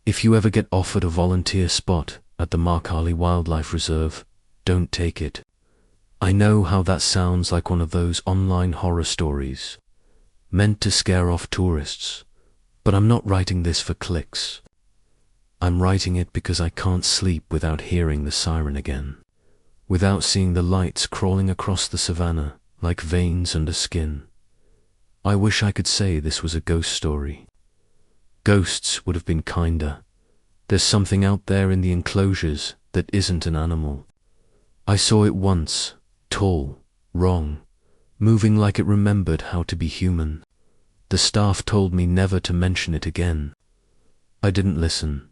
If you ever get offered a volunteer spot at the Markali Wildlife Reserve, don't take it. I know how that sounds like one of those online horror stories, meant to scare off tourists, but I'm not writing this for clicks. I'm writing it because I can't sleep without hearing the siren again, without seeing the lights crawling across the savannah like veins under skin. I wish I could say this was a ghost story. Ghosts would have been kinder. There's something out there in the enclosures that isn't an animal. I saw it once, tall, wrong, moving like it remembered how to be human. The staff told me never to mention it again. I didn't listen.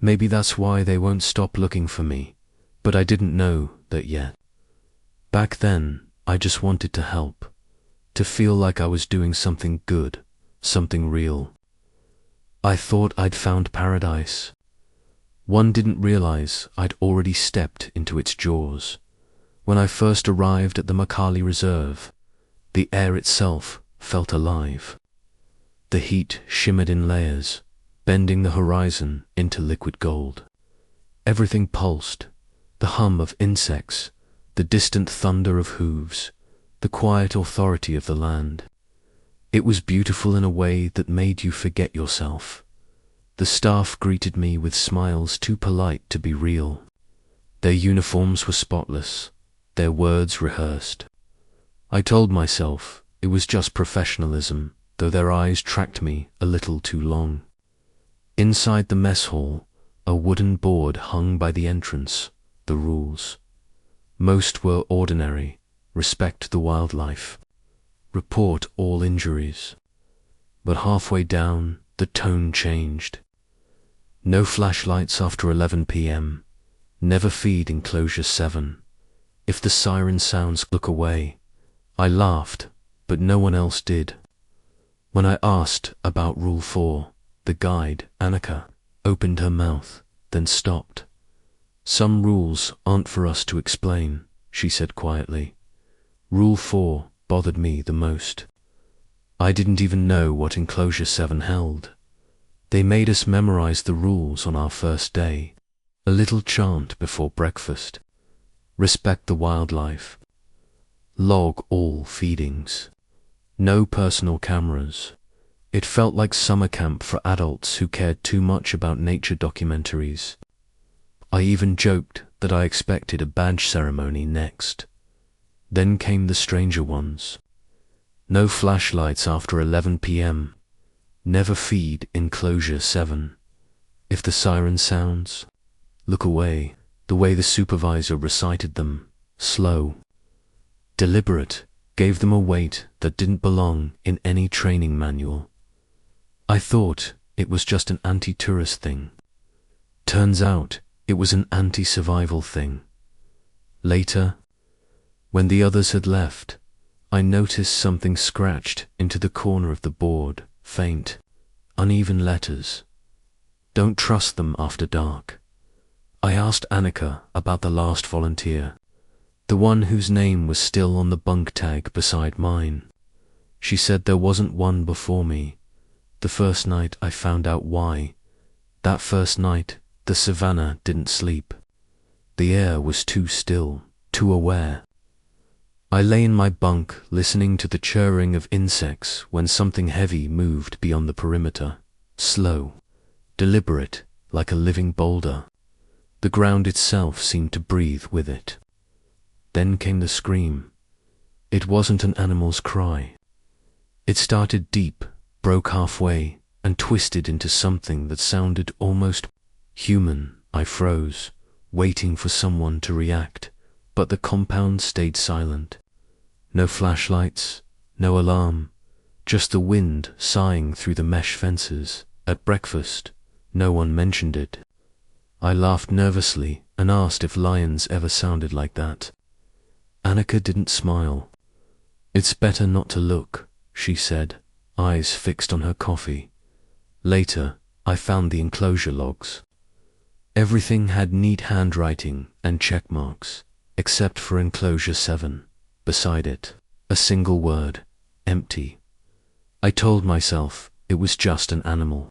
Maybe that's why they won't stop looking for me, but I didn't know that yet. Back then, I just wanted to help, to feel like I was doing something good, something real. I thought I'd found paradise. One didn't realize I'd already stepped into its jaws. When I first arrived at the Markali Reserve, the air itself felt alive. The heat shimmered in layers, bending the horizon into liquid gold. Everything pulsed, the hum of insects, the distant thunder of hooves, the quiet authority of the land. It was beautiful in a way that made you forget yourself. The staff greeted me with smiles too polite to be real. Their uniforms were spotless, their words rehearsed. I told myself it was just professionalism, though their eyes tracked me a little too long. Inside the mess hall, a wooden board hung by the entrance, the rules. Most were ordinary: respect the wildlife, report all injuries. But halfway down, the tone changed. No flashlights after 11 p.m. Never feed Enclosure 7. If the siren sounds, look away. I laughed, but no one else did. When I asked about Rule 4, the guide, Annika, opened her mouth, then stopped. Some rules aren't for us to explain, she said quietly. Rule 4 bothered me the most. I didn't even know what Enclosure 7 held. They made us memorize the rules on our first day. A little chant before breakfast. Respect the wildlife. Log all feedings. No personal cameras. It felt like summer camp for adults who cared too much about nature documentaries. I even joked that I expected a badge ceremony next. Then came the stranger ones. No flashlights after 11 p.m. Never feed Enclosure 7. If the siren sounds, look away. The way the supervisor recited them, slow, deliberate, gave them a weight that didn't belong in any training manual. I thought it was just an anti-tourist thing. Turns out it was an anti-survival thing. Later, when the others had left, I noticed something scratched into the corner of the board, faint, uneven letters. Don't trust them after dark. I asked Annika about the last volunteer, the one whose name was still on the bunk tag beside mine. She said there wasn't one before me. The first night I found out why. That first night, the savannah didn't sleep. The air was too still, too aware. I lay in my bunk listening to the chirring of insects when something heavy moved beyond the perimeter, slow, deliberate, like a living boulder. The ground itself seemed to breathe with it. Then came the scream. It wasn't an animal's cry. It started deep, broke halfway, and twisted into something that sounded almost human. I froze, waiting for someone to react, but the compound stayed silent. No flashlights, no alarm, just the wind sighing through the mesh fences. At breakfast, no one mentioned it. I laughed nervously and asked if lions ever sounded like that. Annika didn't smile. It's better not to look, she said, eyes fixed on her coffee. Later, I found the enclosure logs. Everything had neat handwriting and check marks, except for Enclosure 7. Beside it, a single word, empty. I told myself it was just an animal.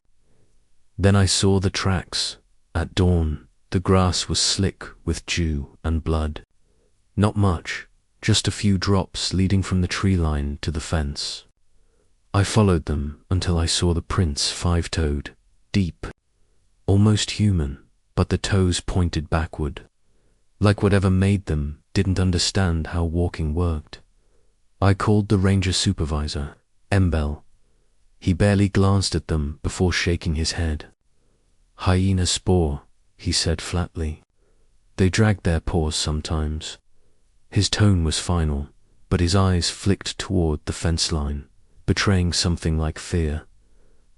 Then I saw the tracks. At dawn, the grass was slick with dew and blood. Not much, just a few drops leading from the tree line to the fence. I followed them until I saw the prints five-toed, deep, almost human, but the toes pointed backward, like whatever made them didn't understand how walking worked. I called the ranger supervisor, Embel. He barely glanced at them before shaking his head. Hyena spore, he said flatly. They dragged their paws sometimes. His tone was final, but his eyes flicked toward the fence line, betraying something like fear.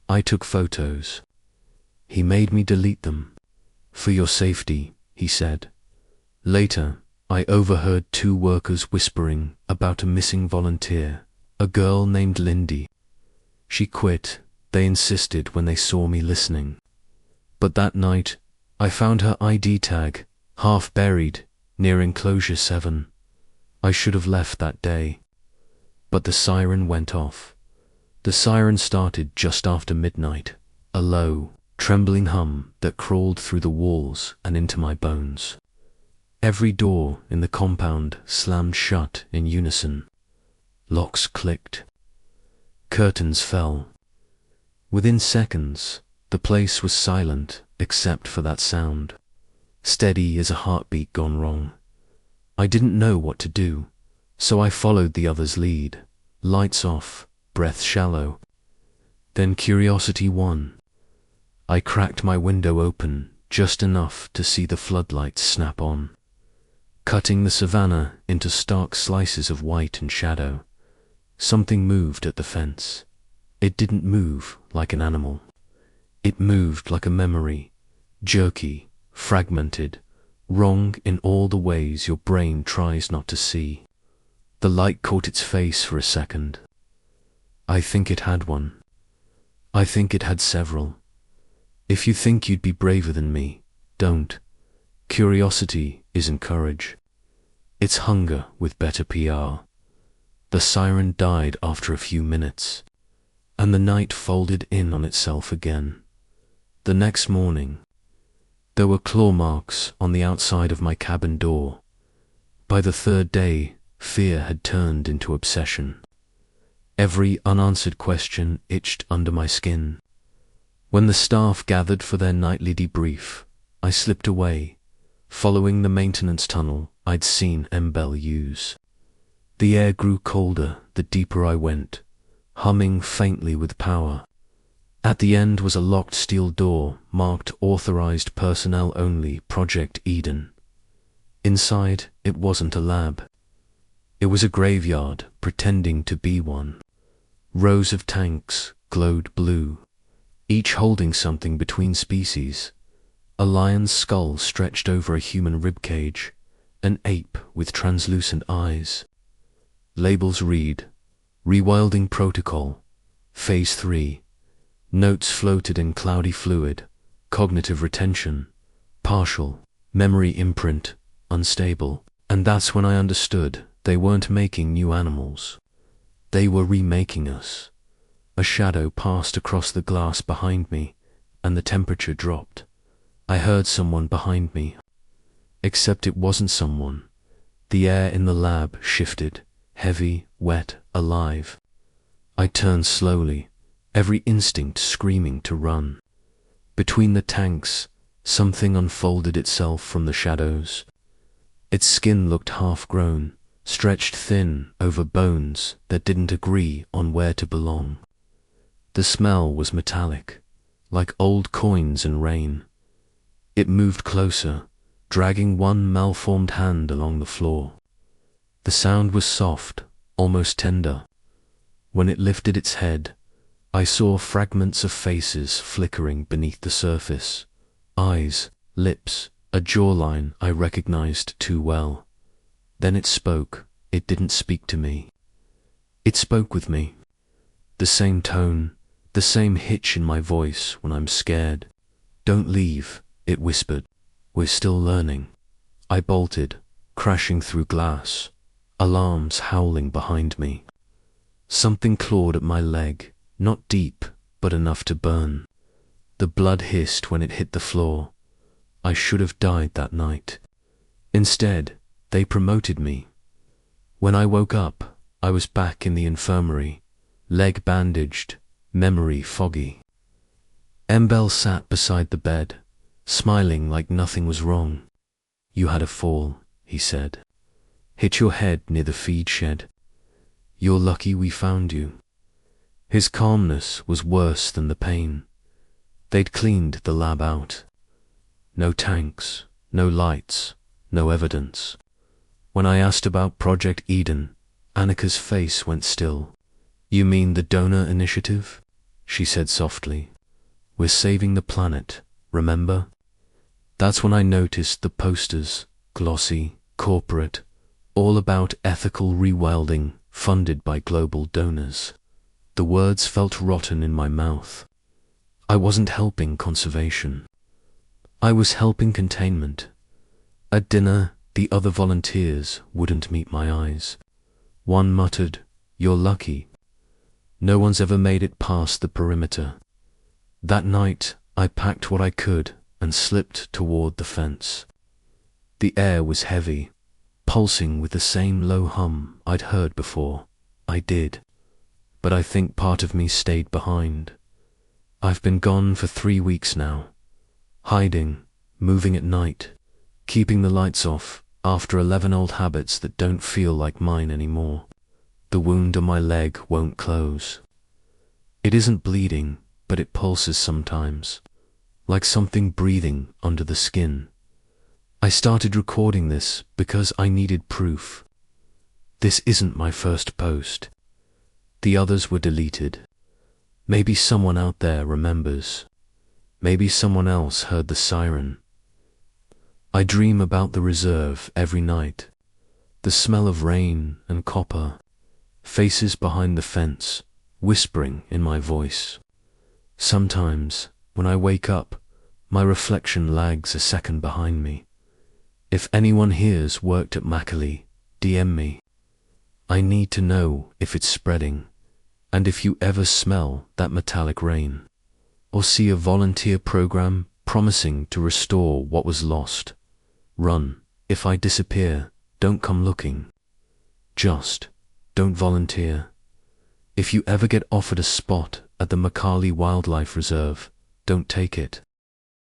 I took photos. He made me delete them. For your safety, he said. Later, I overheard two workers whispering about a missing volunteer, a girl named Lindy. She quit, they insisted when they saw me listening. But that night, I found her ID tag, half buried, near Enclosure 7. I should have left that day. But the siren went off. The siren started just after midnight, a low, trembling hum that crawled through the walls and into my bones. Every door in the compound slammed shut in unison. Locks clicked. Curtains fell. Within seconds, the place was silent except for that sound, steady as a heartbeat gone wrong. I didn't know what to do, so I followed the other's lead, lights off, breath shallow. Then curiosity won. I cracked my window open just enough to see the floodlights snap on, cutting the savannah into stark slices of white and shadow. Something moved at the fence. It didn't move like an animal. It moved like a memory, jerky, fragmented, wrong in all the ways your brain tries not to see. The light caught its face for a second. I think it had one. I think it had several. If you think you'd be braver than me, don't. Curiosity isn't courage. It's hunger with better PR. The siren died after a few minutes, and the night folded in on itself again. The next morning, there were claw marks on the outside of my cabin door. By the third day, fear had turned into obsession. Every unanswered question itched under my skin. When the staff gathered for their nightly debrief, I slipped away, following the maintenance tunnel I'd seen Embel use. The air grew colder the deeper I went, humming faintly with power. At the end was a locked steel door marked Authorized Personnel Only, Project Eden. Inside, it wasn't a lab. It was a graveyard pretending to be one. Rows of tanks glowed blue, each holding something between species. A lion's skull stretched over a human ribcage, an ape with translucent eyes. Labels read, Rewilding Protocol, Phase 3. Notes floated in cloudy fluid, cognitive retention, partial, memory imprint, unstable. And that's when I understood they weren't making new animals. They were remaking us. A shadow passed across the glass behind me, and the temperature dropped. I heard someone behind me. Except it wasn't someone. The air in the lab shifted, heavy, wet, alive. I turned slowly, every instinct screaming to run. Between the tanks, something unfolded itself from the shadows. Its skin looked half-grown, stretched thin over bones that didn't agree on where to belong. The smell was metallic, like old coins and rain. It moved closer, dragging one malformed hand along the floor. The sound was soft, almost tender. When it lifted its head, I saw fragments of faces flickering beneath the surface. Eyes, lips, a jawline I recognized too well. Then it spoke. It didn't speak to me. It spoke with me. The same tone, the same hitch in my voice when I'm scared. Don't leave, it whispered. We're still learning. I bolted, crashing through glass, alarms howling behind me. Something clawed at my leg, not deep, but enough to burn. The blood hissed when it hit the floor. I should have died that night. Instead, they promoted me. When I woke up, I was back in the infirmary, leg bandaged, memory foggy. Embel sat beside the bed, smiling like nothing was wrong. "You had a fall," he said. "Hit your head near the feed shed. You're lucky we found you." His calmness was worse than the pain. They'd cleaned the lab out. No tanks, no lights, no evidence. When I asked about Project Eden, Annika's face went still. "You mean the donor initiative?" she said softly. "We're saving the planet, remember?" That's when I noticed the posters, glossy, corporate, all about ethical rewilding, funded by global donors. The words felt rotten in my mouth. I wasn't helping conservation. I was helping containment. At dinner, the other volunteers wouldn't meet my eyes. One muttered, "You're lucky. No one's ever made it past the perimeter." That night, I packed what I could and slipped toward the fence. The air was heavy, pulsing with the same low hum I'd heard before. I did. But I think part of me stayed behind. I've been gone for 3 weeks now, hiding, moving at night, keeping the lights off after 11 old habits that don't feel like mine anymore. The wound on my leg won't close. It isn't bleeding, but it pulses sometimes, like something breathing under the skin. I started recording this because I needed proof. This isn't my first post. The others were deleted. Maybe someone out there remembers. Maybe someone else heard the siren. I dream about the reserve every night. The smell of rain and copper. Faces behind the fence, whispering in my voice. Sometimes, when I wake up, my reflection lags a second behind me. If anyone here's worked at Macaulay, DM me. I need to know if it's spreading, and if you ever smell that metallic rain, or see a volunteer program promising to restore what was lost. Run. If I disappear, don't come looking. Just don't volunteer. If you ever get offered a spot at the Macaulay Wildlife Reserve, don't take it.